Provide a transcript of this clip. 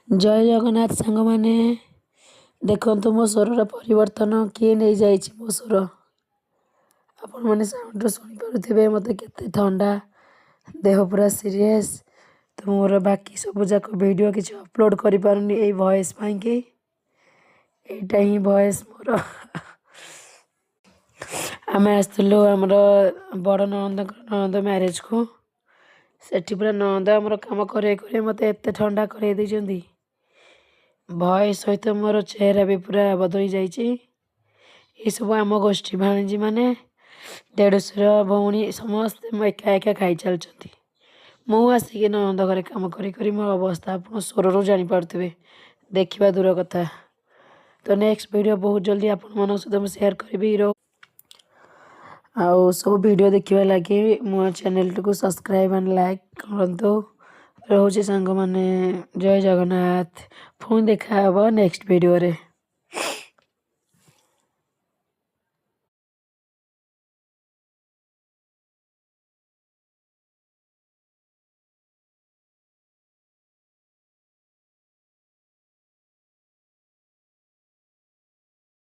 जय जगन्नाथ सांग माने देखंतु मो स्वर परिवर्तन किए नहीं जाइछि मो स्वर आपण माने साउंड सुनि पारुथिबे मते केते ठंडा देह पूरा सीरियस तो मोर बाकी सब जाक वीडियो किछ अपलोड करि पारुनी ए वॉइस पई के एटा ही वॉइस मोर आमे आस्तलो हमर बड़ ननद मैरिज को सेठी पूरा ननद हमर काम करे करे मते एते ठंडा करे दै जंदी भय सहित मोर चेहरा भी पूरा बदली जाइए। ये सब आम गोष्ठी भाणीजी मैंने देढ़शुर भौणी समस्ते एका एका खाई चलती मु आसिक ननद घरे कम करी मो अवस्था आप स्वर जापारे देखा दूर कथा। तो नेक्स्ट वीडियो बहुत जल्दी आपण मन सहित मुझे शेयर करी आउ सब वीडियो देखा लगे मो चैनल को सब्सक्राइब एंड लाइक करंतु रोचे सांग माने जय जगन्नाथ। पुणी देखा नेक्स्ट वीडियो रे।